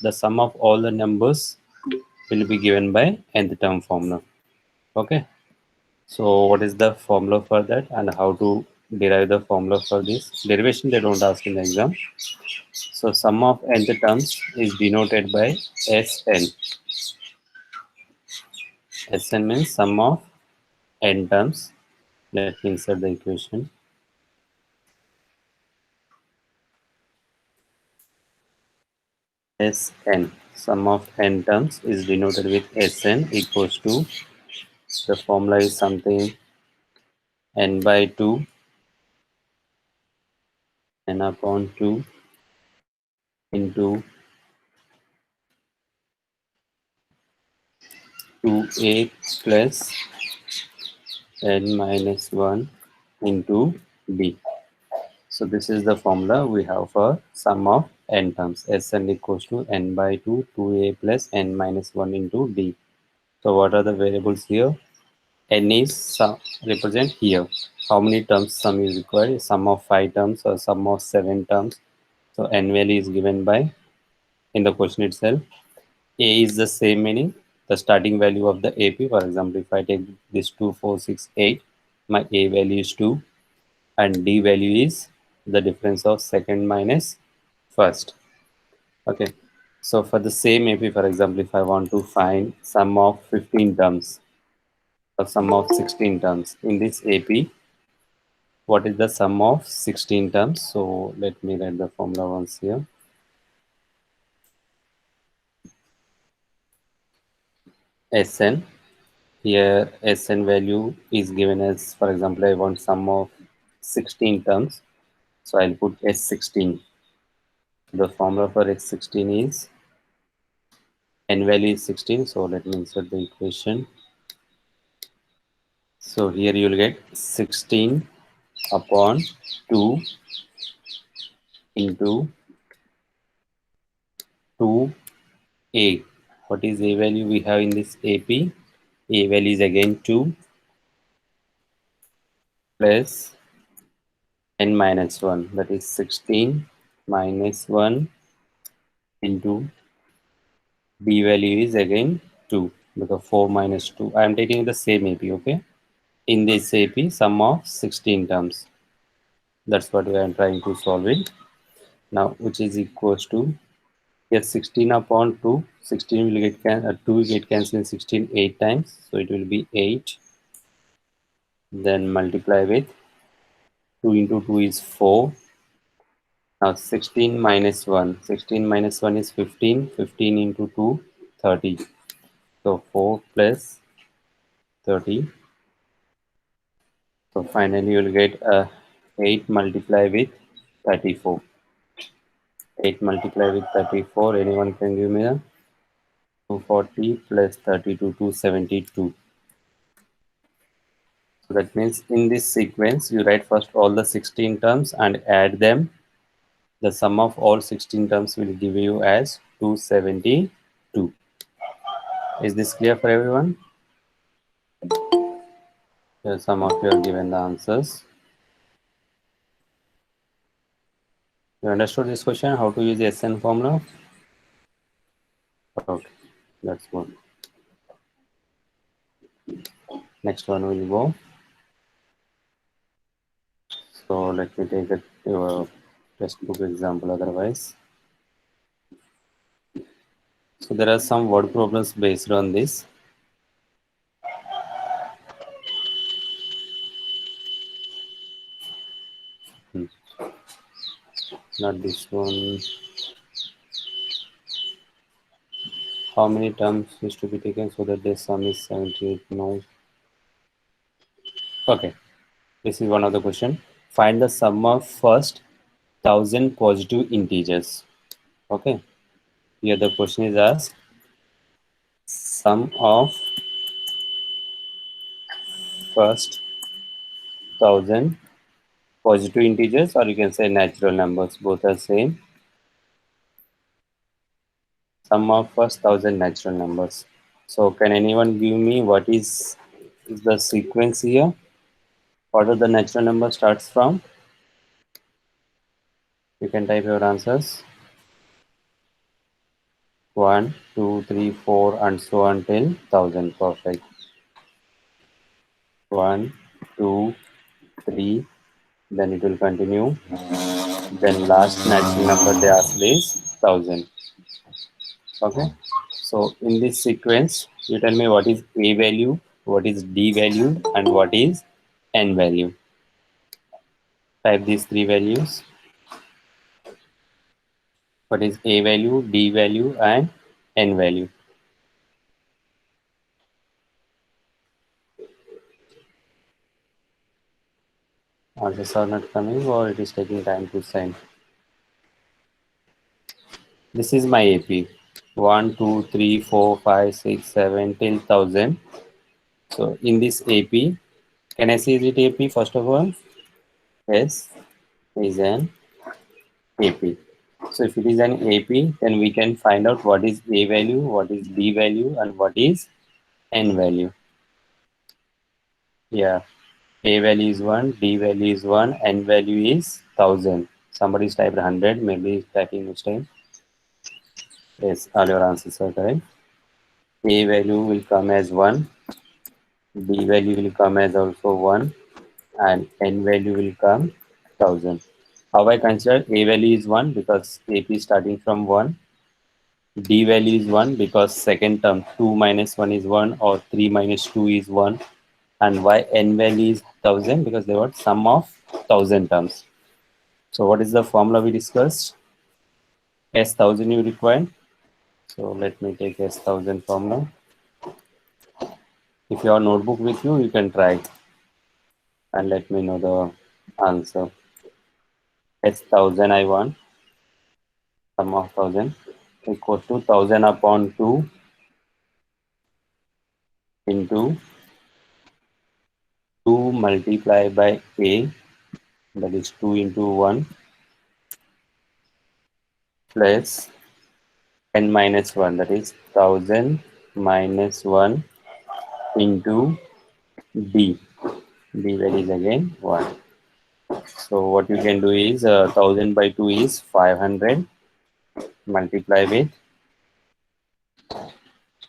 the sum of all the numbers will be given by nth term formula. Okay, so what is the formula for that and how to derive the formula for this? Derivation they don't ask in the exam. So sum of nth terms is denoted by Sn. Sn means sum of n terms. Let me insert the equation. Sn, sum of n terms is denoted with Sn equals to, the formula is something n by 2, n upon 2 into 2a plus n minus 1 into b. So this is the formula we have for sum of n terms. Sn equals to n by 2, 2a plus n minus 1 into d. So what are the variables here? N is represent here. How many terms sum is required? Sum of 5 terms or sum of 7 terms. So n value is given by, in the question itself. A is the same meaning, the starting value of the AP. For example, if I take this 2, 4, 6, 8, my A value is 2 and D value is the difference of second minus first. Okay. So for the same AP, for example, if I want to find sum of 15 terms or sum of 16 terms in this AP, what is the sum of 16 terms? So let me write the formula once here. Sn. Here Sn value is given as, for example, I want sum of 16 terms. So I'll put S16. The formula for S16 is n value is 16. So let me insert the equation. So here you'll get 16 upon 2 into 2a. What is a value we have in this AP? A value is again 2 plus n minus 1, that is 16 minus 1 into b value is again 2, because 4 minus 2. I am taking the same AP, okay? In this AP, sum of 16 terms. That's what we are trying to solve it. Now, which is equals to, here 16 upon 2, 16 will get 2 will get cancelled in 16 8 times, so it will be 8. Then multiply with 2 into 2 is 4. Now 16 minus 1. 16 minus 1 is 15. 15 into 2, 30. So 4 plus 30. So finally you will get 8 multiplied with 34. 8 multiplied with 34. Anyone can give me a 240 plus 32, 272. So that means in this sequence, you write first all the 16 terms and add them. The sum of all 16 terms will give you as 272. Is this clear for everyone? Here some of you are given the answers. You understood this question, how to use the Sn formula? Okay, that's good. Next one will go. So let me take a textbook example otherwise. So there are some word problems based on this. Not this one. How many terms is to be taken so that the sum is 78? No. Okay, this is one of the question. Find the sum of first 1000 positive integers. Okay, here the question is asked, sum of first 1000 positive integers, or you can say natural numbers, both are same. Sum of first 1000 natural numbers. So can anyone give me what is the sequence here? What are the natural number starts from? You can type your answers. 1, 2, 3, 4, and so on till 1000. Perfect. 1, 2, 3. Then it will continue. Then last natural number they ask is 1000. Okay. So in this sequence, you tell me what is A value, what is D value, and what is N value. Type these three values. What is A value, D value, and N value? Answers are not coming or it is taking time to send. This is my AP. 1, 2, 3, 4, 5, 6, 7 till 1000. So in this AP, can I see is it AP first of all? Yes, is an AP. So if it is an AP, then we can find out what is A value, what is D value, and what is N value. Yeah, A value is 1, D value is 1, N value is 1000. Somebody's typed 100, maybe typing mistake. Yes, all your answers are correct. A value will come as 1, D value will come as also 1, and N value will come 1000. How I consider A value is 1 because AP is starting from 1. D value is 1 because second term 2 minus 1 is 1 or 3 minus 2 is 1. And why N value is 1000 because they were sum of 1000 terms. So what is the formula we discussed? S1000 you require. So let me take S1000 formula. If you have a notebook with you, you can try and let me know the answer. S1000 I want, sum of 1000 equals to 1000 upon 2 into 2 multiplied by A, that is 2 into 1 plus n minus 1, that is 1000 minus 1 into D. D value is again 1. So what you can do is 1000 by 2 is 500 multiply with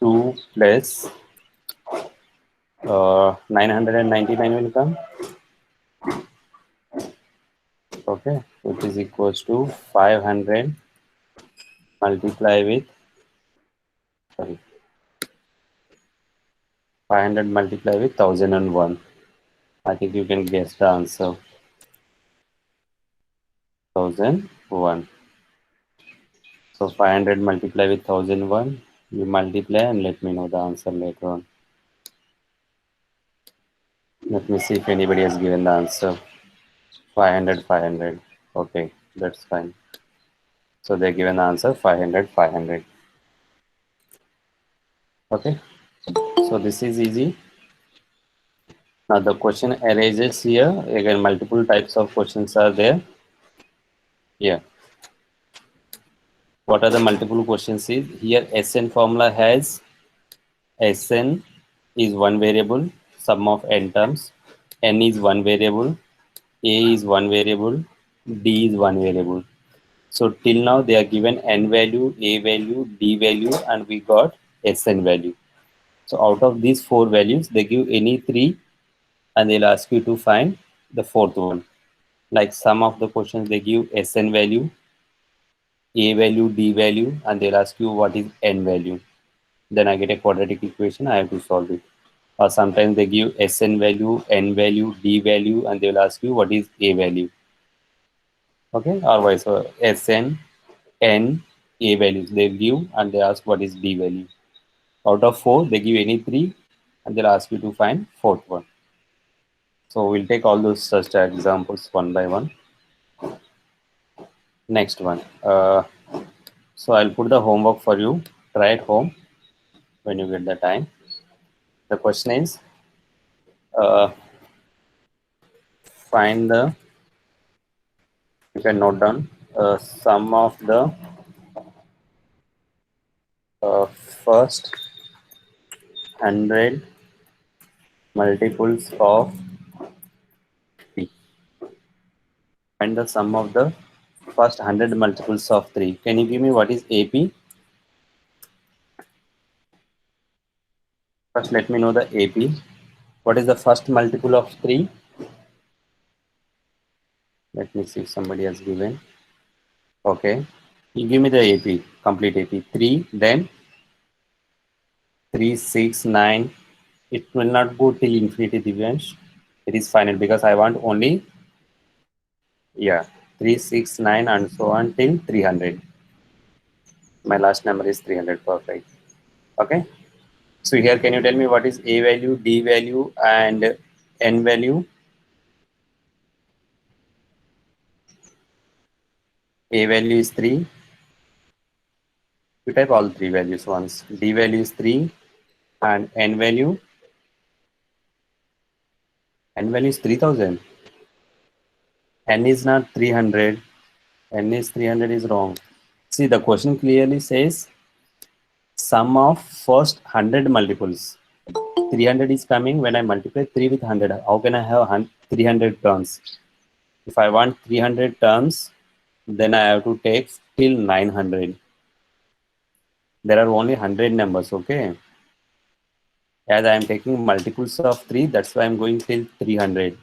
2 plus 999 will come. Okay, which is equals to 500 multiply with, sorry, 500 multiply with 1001. I think you can guess the answer. 1001. So 500 multiply with 1001. You multiply and let me know the answer later on. Let me see if anybody has given the answer. 500, 500. Okay, that's fine. So they given the answer 500, 500. Okay, so this is easy. Now the question arises here. Again, multiple types of questions are there. Yeah. What are the multiple questions is here? Sn formula has Sn is one variable, sum of n terms. N is one variable, A is one variable, D is one variable. So till now they are given n value, A value, D value, and we got Sn value. So out of these four values, they give any three and they'll ask you to find the fourth one. Like some of the questions they give Sn value, A value, D value, and they'll ask you what is N value. Then I get a quadratic equation, I have to solve it. Or sometimes they give Sn value, N value, D value, and they'll ask you what is A value. Okay, or vice versa. Sn, N, A values they give and they ask what is D value. Out of four, they give any three and they'll ask you to find fourth one. So we'll take all those such examples one by one. Next one. So I'll put the homework for you. Try at home when you get the time. The question is uh, find the, you can note down sum of the first 100 multiples of P. Find the sum of the first 100 multiples of 3. Can you give me what is AP? First, let me know the AP. What is the first multiple of 3? Let me see if somebody has given. Okay. You give me the AP, complete AP. 3, then 3, 6, 9. It will not go till infinity, Divyansh. It is final because I want only, yeah, 3, 6, 9, and so on till 300. My last number is 300. Perfect. Okay. So here, can you tell me what is A value, D value, and N value? A value is 3. You type all three values once. D value is 3, and N value is 3000. N is not 300. N is 300 is wrong. See, the question clearly says sum of first 100 multiples. 300 is coming when I multiply 3 with 100. How can I have 300 terms? If I want 300 terms, then I have to take till 900. There are only 100 numbers, okay? As I am taking multiples of 3, that's why I'm going till 300.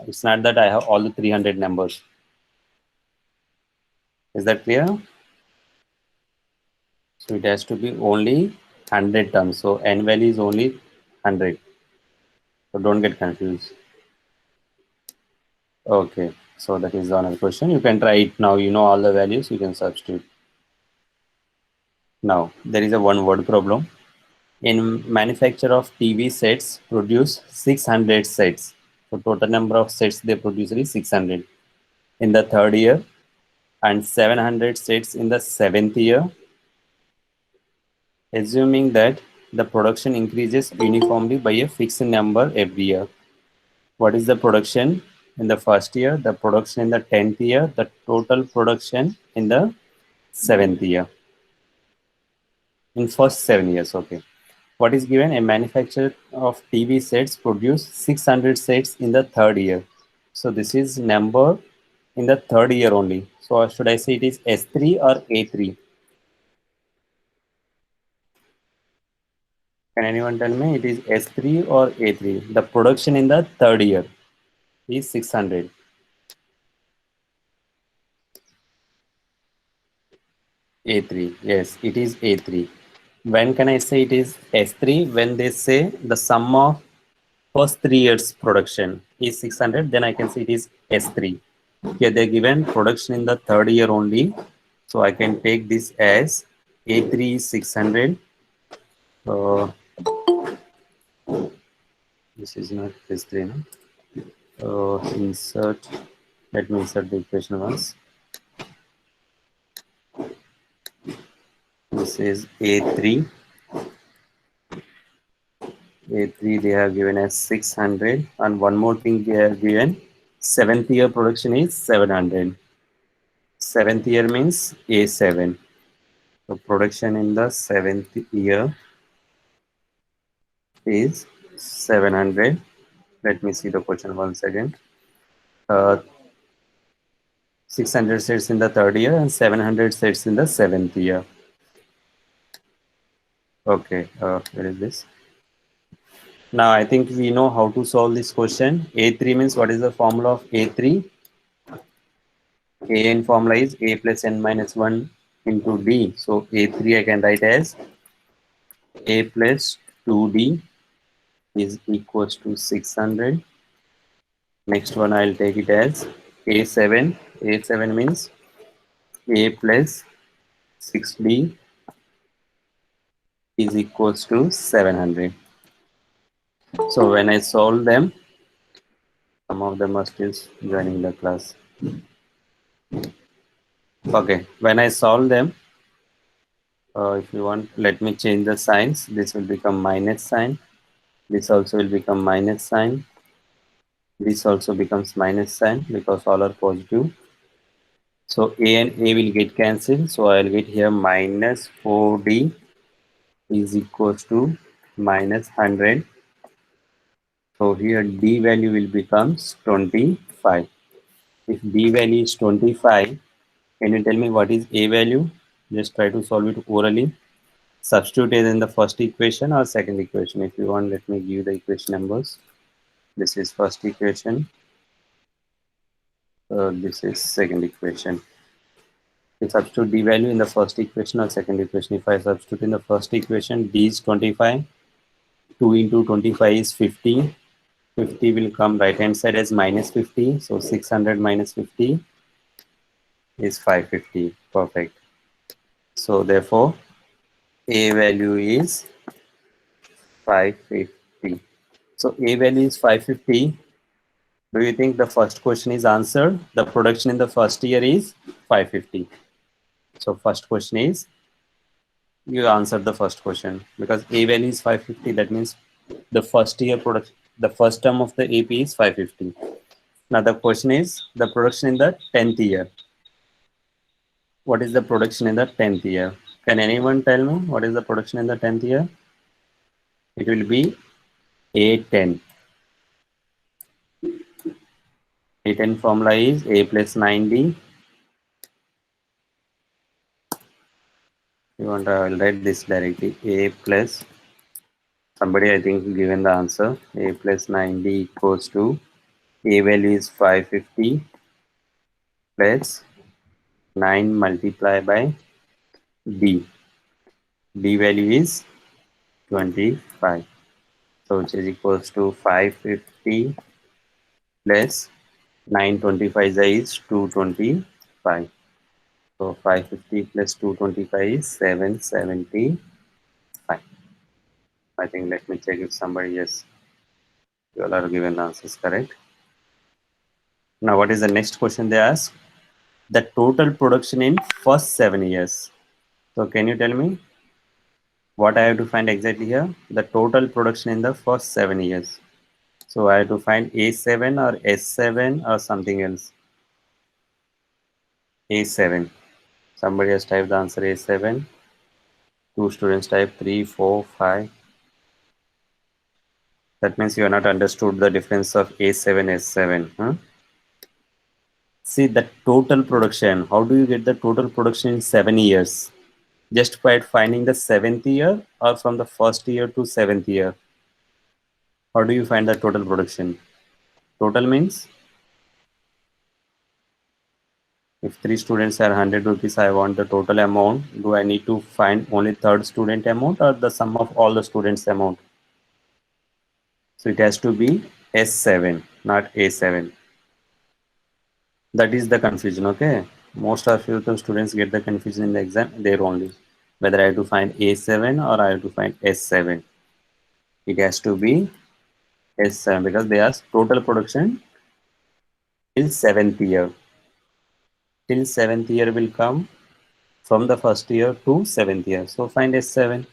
It's not that I have all the 300 numbers. Is that clear? So it has to be only 100 terms. So N value is only 100. So don't get confused. Okay. So that is another question. You can try it now. You know all the values. You can substitute. Now, there is a one word problem. In manufacture of TV sets, produce 600 sets. So total number of sets they produce is 600 in the third year and 700 sets in the seventh year, assuming that the production increases uniformly by a fixed number every year. What is the production in the first year, the production in the 10th year, the total production in the seventh year? In first 7 years, okay. What is given? A manufacturer of TV sets produce 600 sets in the third year. So this is number in the third year only. So should I say it is S3 or A3? Can anyone tell me it is S3 or A3? The production in the third year is 600. A3. Yes, it is A3. When can I say it is S3? When they say the sum of first 3 years production is 600, then I can say it is S3. Here they given production in the third year only. So I can take this as A3 is 600. Uh, this is not S3. No? Insert. Let me insert the equation once. This is A3. A3 they have given as 600, and one more thing they have given, seventh year production is 700. Seventh year means A7. So production in the seventh year is 700. Let me see the question once again. 600 sets in the third year and 700 sets in the seventh year. Okay, where is this? Now I think we know how to solve this question. A3 means what is the formula of A3? An formula is A plus n minus 1 into D. So A3 I can write as A plus 2D is equals to 600. Next one I'll take it as A7. A7 means A plus 6D is equals to 700. So when I solve them, some of them are still joining the class. Okay, when I solve them, if you want, let me change the signs. This will become minus sign. This also will become minus sign. This also becomes minus sign because all are positive. So A and A will get cancelled. So I'll get here minus 4D is equals to minus 100. So here D value will become 25. If D value is 25, can you tell me what is A value? Just try to solve it orally. Substitute it in the first equation or second equation. If you want, let me give the equation numbers. This is first equation. This is second equation. You substitute d value in the first equation or second equation. If I substitute in the first equation, d is 25. 2 into 25 is 50. 50 will come right hand side as minus 50. So 600 minus 50 is 550. Perfect. So therefore, a value is 550. So a value is 550. Do you think the first question is answered? The production in the first year is 550. So first question is, you answered the first question because a value is 550. That means the first year production, the first term of the AP is 550. Now the question is the production in the 10th year. What is the production in the 10th year? Can anyone tell me what is the production in the 10th year? It will be A10. A10 formula is A plus 9D. You want to write this directly. A plus, somebody I think given the answer. A plus 9D equals to A value is 550 plus 9 multiplied by D. D value is 25. So which is equals to 550 plus 925 is 225. So 550 plus 225 is 775. I think let me check if somebody, yes, you all are given the answers correct. Now what is the next question they ask? The total production in first 7 years. So can you tell me what I have to find exactly here? The total production in the first 7 years. So I have to find A7 or S7 or something else. A7. Somebody has typed the answer A7. Two students type 3, 4, 5. That means you are not understood the difference of A7, S7. Huh? See the total production. How do you get the total production in 7 years? Just by finding the 7th year or from the first year to 7th year? How do you find the total production? Total means if 3 students are 100 rupees, I want the total amount. Do I need to find only third student amount or the sum of all the students amount? So it has to be S7, not A7. That is the confusion, okay? Most of the students get the confusion in the exam there only. Whether I have to find A7 or I have to find S7. It has to be S7 because they ask total production till 7th year. Till 7th year will come from the first year to 7th year. So find S7.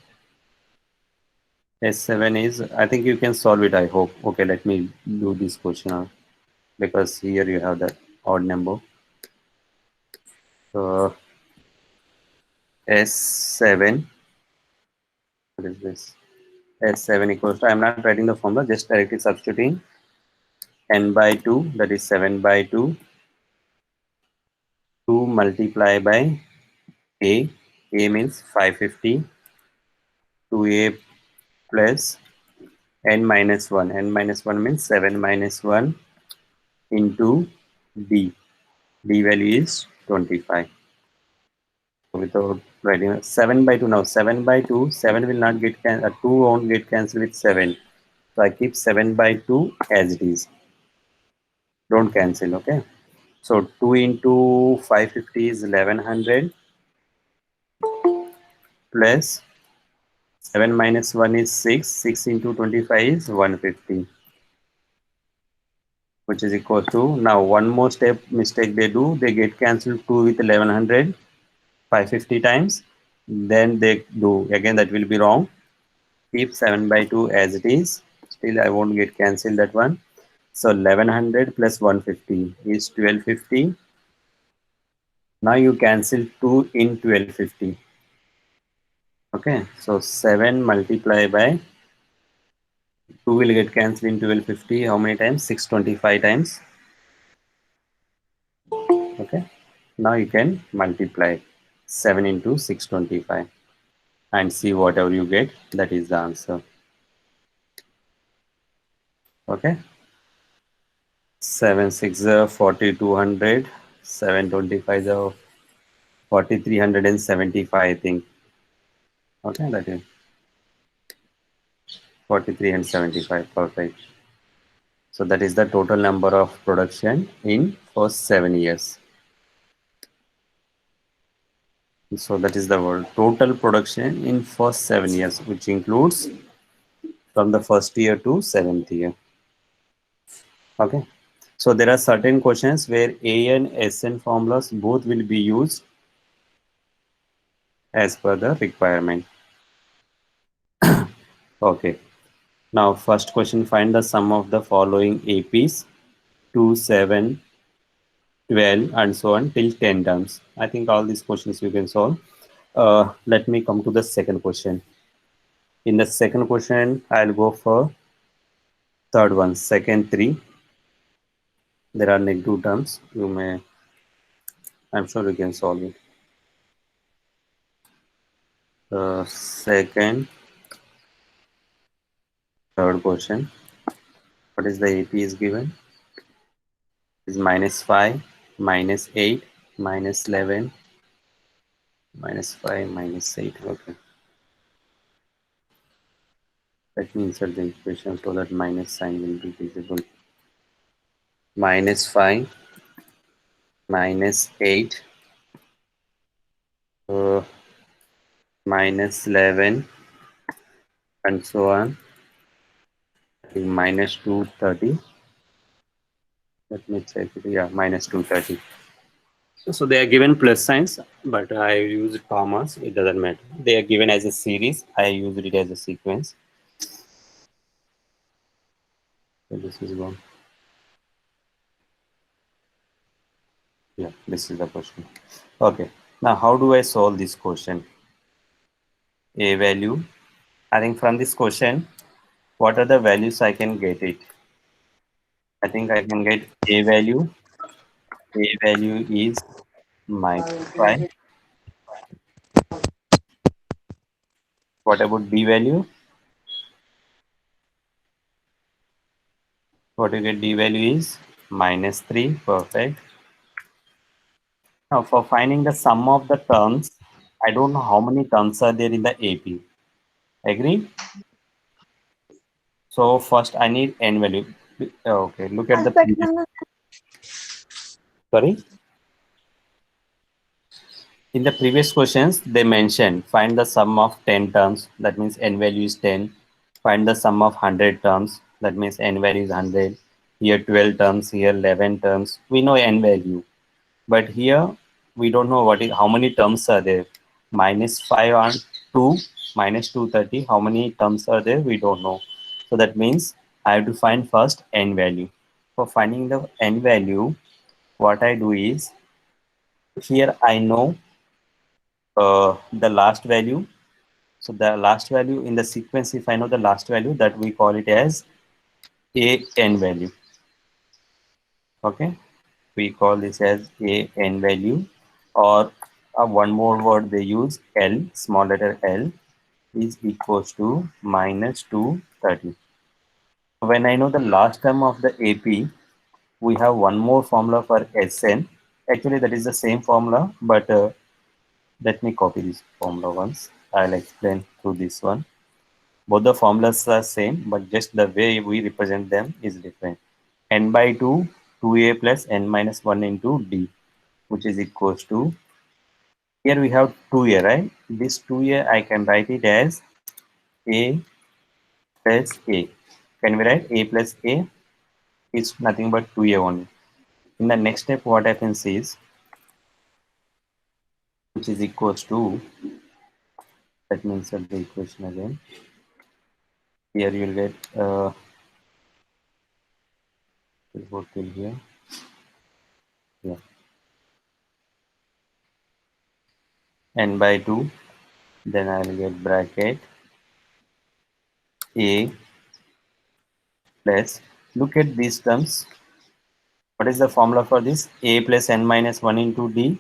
S7 is, I think you can solve it, I hope. Okay, let me do this question now because here you have the odd number. So S7, what is this? S7 equals to, I'm not writing the formula, just directly substituting n by 2, that is 7 by 2, 2 multiply by A means 550, 2A plus n minus 1, n minus 1 means 7 minus 1 into D value is 25. So without writing 7 by 2 now, 7 by 2, 7 will not get, 2 won't get cancelled with 7. So I keep 7 by 2 as it is. Don't cancel, okay? So 2 into 550 is 1100 plus 7 minus 1 is 6. 6 into 25 is 150, which is equal to, now one more step mistake they do, they get cancelled 2 with 1100 550 times. Then they do, again that will be wrong. Keep 7 by 2 as it is. Still I won't get cancelled that one. So 1100 plus 150 is 1250. Now you cancel 2 in 1250. Okay, so 7 multiplied by 2 will get cancelled in 1250. How many times? 625 times. Okay, now you can multiply 7 into 625. and see whatever you get, that is the answer. Okay. 7 6 4200, 725 4375, I think. Okay, that is 43 and 75. Perfect. So that is the total number of production in first 7 years. So that is the word total production in first 7 years, which includes from the first year to seventh year. Okay. So there are certain questions where A and Sn formulas both will be used as per the requirement. Okay. Now first question, find the sum of the following APs 2, 7, 12 and so on till 10 terms. I think all these questions you can solve. Let me come to the second question. In the second question, I'll go for third one, second three. There are negative terms. I'm sure you can solve it. Second, third question. What is the AP is given? Is -5, -8, -11, -5, -8. Okay. Let me insert the equation so that minus sign will be visible. -5, -8, -11, and so on. I think -230. Let me check it. Yeah, -230. So they are given plus signs, but I use commas. It doesn't matter. They are given as a series. I use it as a sequence. So this is one. Yeah, this is the question. Okay. Now, how do I solve this question? A value. I think from this question, what are the values I can get it? I think I can get A value. A value is -5. What about B value? What you get D value is -3. Perfect. Now for finding the sum of the terms, I don't know how many terms are there in the AP. Agree? So first I need n value. Okay, look at the previous. Sorry. In the previous questions, they mentioned find the sum of 10 terms. That means n value is 10. Find the sum of 100 terms. That means n value is 100. Here 12 terms. Here 11 terms. We know n value. But here we don't know how many terms are there. -5 and 2, -230. How many terms are there? We don't know. So that means I have to find first n value. For finding the n value, what I do is here I know the last value. So the last value in the sequence, if I know the last value, that we call it as a n value. Okay, we call this as a n value, or one more word they use, L, small letter L is equals to -230. When I know the last term of the AP, we have one more formula for Sn. Actually, that is the same formula, but let me copy this formula once. I'll explain through this one. Both the formulas are same, but just the way we represent them is different. N by 2, 2a plus n minus 1 into d, which is equals to, here we have 2a, right? This 2a I can write it as a plus a. Can we write a plus a is nothing but 2a only. In the next step, what happens is, which is equals to, let me insert the equation again. Here you'll get, we'll go till here. Yeah. N by 2, then I will get bracket a plus, look at these terms. What is the formula for this? A plus n minus 1 into d.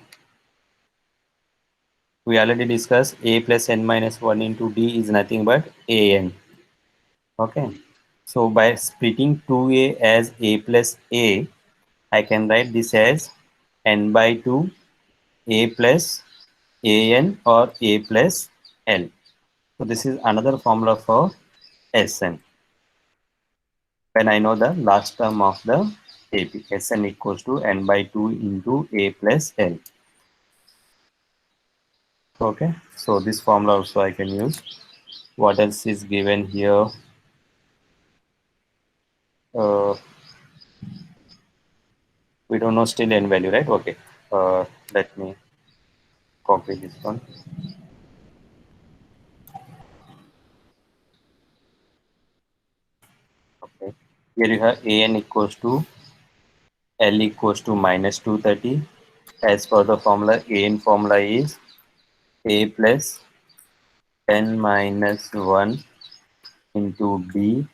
We already discussed a plus n minus 1 into d is nothing but an. Okay. So by splitting 2a as a plus a, I can write this as n by 2 a plus an or a plus l. So this is another formula for Sn. When I know the last term of the AP, Sn equals to n by 2 into a plus l. Okay, so this formula also I can use. What else is given here? Uh, we don't know still n value, right? Okay, let me copy this one. Okay, here you have an equals to l equals to minus 230. As per the formula, an formula is a plus n minus 1 into b,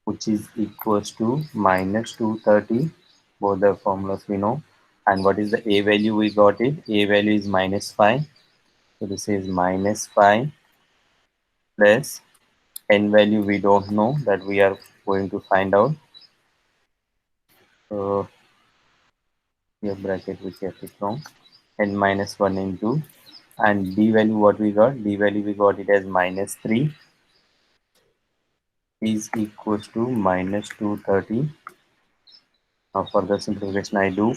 which is equals to minus 230. Both the formulas we know. And what is the a value we got it? A value is minus 5. So this is minus 5 plus n value we don't know, that we are going to find out. So here bracket we kept it wrong. N minus 1 into, and d value what we got? D value we got it as minus 3 is equals to minus 230. Now for the simplification I do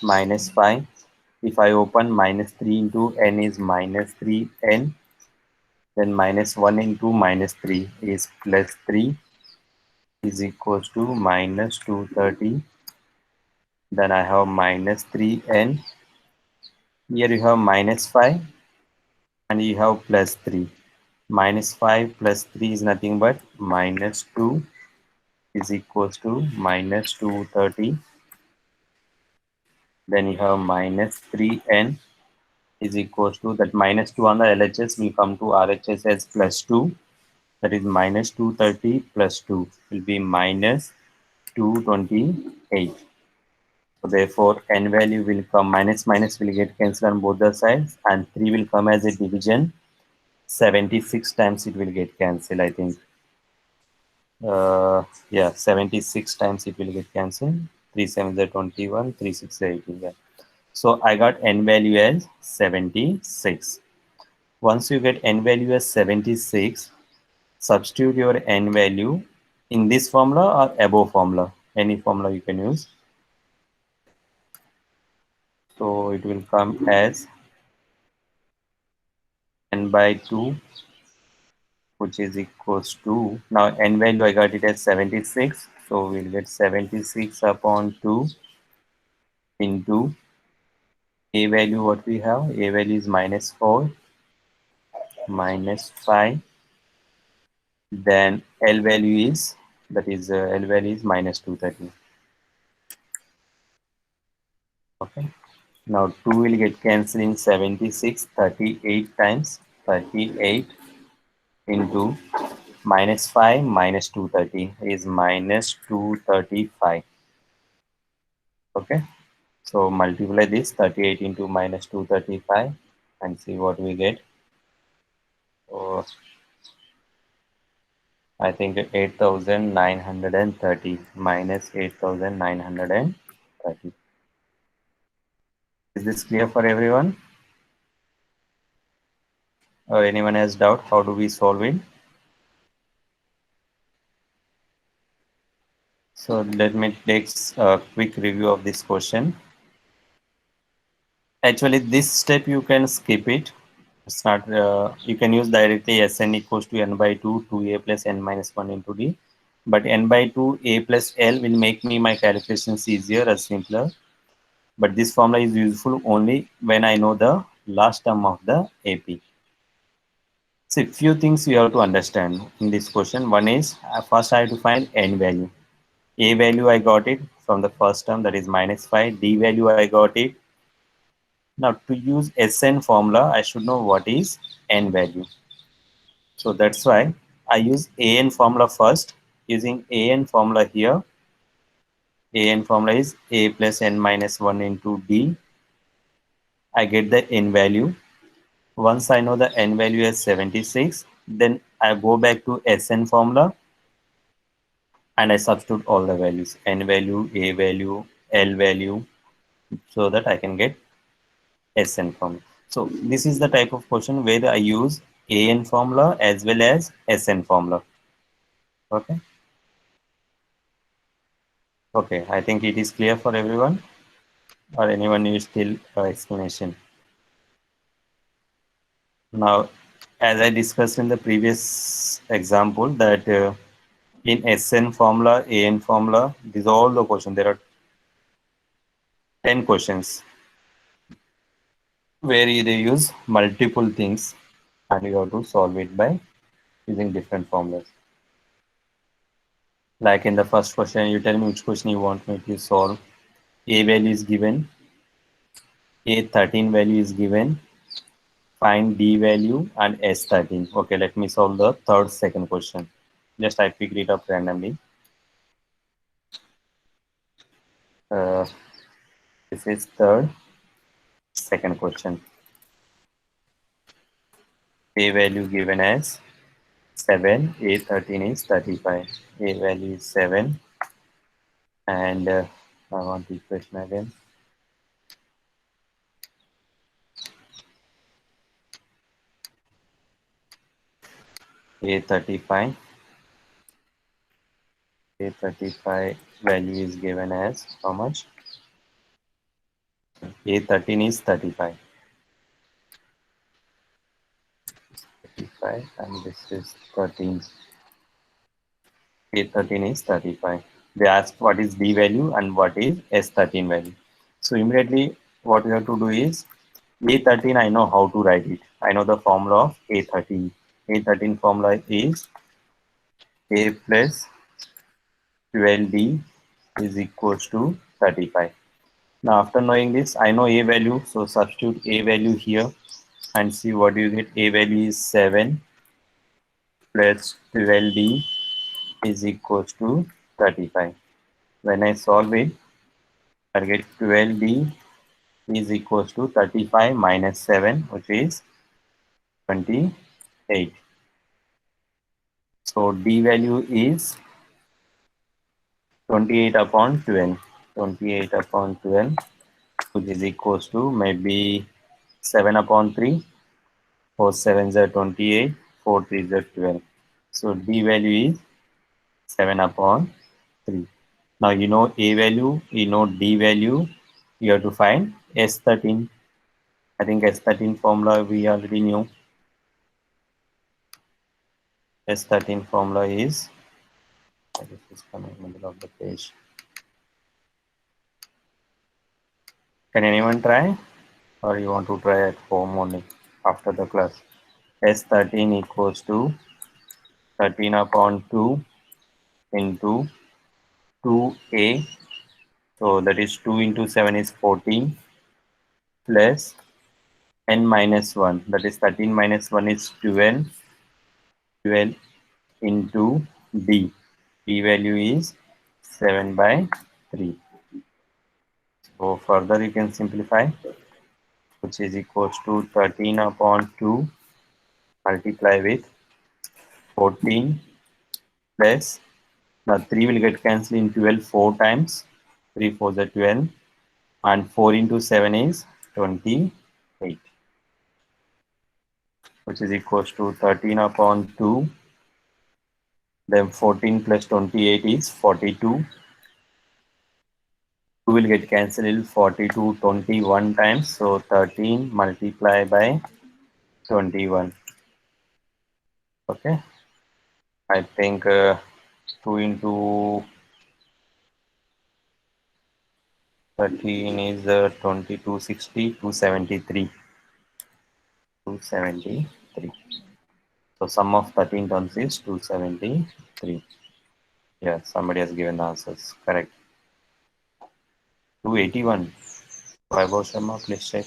minus 5. If I open minus 3 into n is minus 3n, then minus 1 into minus 3 is plus 3 is equals to minus 230. Then I have minus 3n. Here you have minus 5 and you have plus 3. Minus 5 plus 3 is nothing but minus 2 is equals to minus 230. Then you have minus 3n is equals to, that minus 2 on the LHS will come to RHS as plus 2. That is minus 230 plus 2 will be minus 228. So therefore, n value will come, minus minus will get cancelled on both the sides, and 3 will come as a division. 76 times it will get cancelled, I think. Yeah, 76 times it will get cancelled. 3 7 is 21, 3 6 is 18. Yeah. So I got n value as 76. Once you get n value as 76, substitute your n value in this formula or above formula. Any formula you can use. So it will come as n by 2, which is equals to, now n value I got it as 76. So we'll get 76 upon 2 into a value what we have. A value is minus 4, minus 5. Then L value is, that is L value is minus 230. Okay. Now 2 will get cancelled in 76, 38 times. 38 into minus 5 minus 230 is minus 235. Okay. So multiply this 38 into minus 235 and see what we get. So I think 8,930 minus 8,930. Is this clear for everyone? Or anyone has doubt? How do we solve it? So let me take a quick review of this question. Actually, this step you can skip it. It's not. You can use directly Sn equals to n by 2 2a plus n minus 1 into d. But n by 2 a plus l will make me my calculations easier or simpler. But this formula is useful only when I know the last term of the AP. See, few things you have to understand in this question. One is, first I have to find n value. A value I got it from the first term, that is minus 5. D value I got it. Now to use Sn formula, I should know what is n value. So that's why I use An formula first. Using An formula here, An formula is a plus n minus 1 into d. I get the n value. Once I know the n value is 76, then I go back to Sn formula and I substitute all the values, n value, a value, l value, so that I can get Sn formula. So this is the type of question where I use An formula as well as Sn formula. Okay. Okay. I think it is clear for everyone, or anyone needs still explanation. Now, as I discussed in the previous example, that in Sn formula, An formula, these are all the questions. There are 10 questions where they use multiple things and you have to solve it by using different formulas. Like in the first question, you tell me which question you want me to solve. A value is given, A13 value is given, find D value and S13. Okay, let me solve the second question. Just I picked it up randomly. Uh, this is second question. A value given as 7, A13 is 35. A value is 7 and I want the equation again. A35 A35 value is given as how much? A13 is 35. 35 and this is 13. A13 is 35. They ask what is D value and what is S13 value. So immediately what we have to do is A13 I know how to write it. I know the formula of A13. A13 formula is A plus 12D is equals to 35. Now after knowing this, I know A value, so substitute A value here and see what you get. A value is 7 plus 12D is equals to 35. When I solve it, I get 12D is equals to 35 minus 7, which is 28. So D value is 28 upon 12. 28 upon 12, which is equals to maybe 7 upon 3. 4 sevens are 28, 4 threes are 12. So D value is 7 upon 3. Now you know A value, you know D value, you have to find S13. I think S13 formula we already knew. S13 formula is, this is coming in the middle of the page. Can anyone try? Or you want to try at home only after the class? S13 equals to 13 upon 2 into 2A. So that is 2 into 7 is 14 plus n minus 1. That is 13 minus 1 is 12. 12 into D. D value is 7 by 3. So further you can simplify, which is equals to 13 upon 2 multiply with 14 plus, now 3 will get cancelled in 12 4 times. 3 4 is 12 and 4 into 7 is 28, which is equals to 13 upon 2. Then 14 plus 28 is 42. 2 will get cancelled 42 21 times. So 13 multiplied by 21. Okay. I think 2 into 13 is 2260, 273. 273. So sum of 13 terms is 273. Yeah, somebody has given the answers. Correct. 281. Vaibhav Sharma, please check.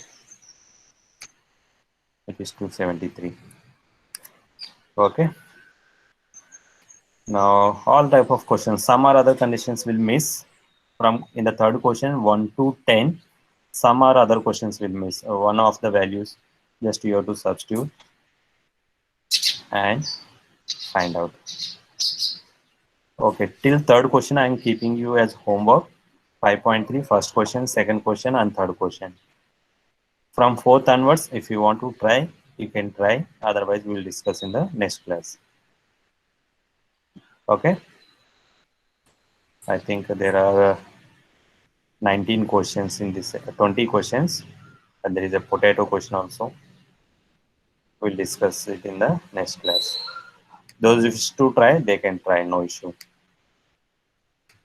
It is 273. Okay. Now all type of questions. Some or other conditions will miss from in the third question 1 to 10. Some or other questions will miss one of the values. Just you have to substitute and find out. Okay, till third question I am keeping you as homework. 5.3, first question, second question, and third question. From fourth onwards, if you want to try, you can try. Otherwise, we will discuss in the next class. Okay. I think there are 19 questions in this, 20 questions, and there is a potato question also. We'll discuss it in the next class. Those who wish to try, they can try, no issue.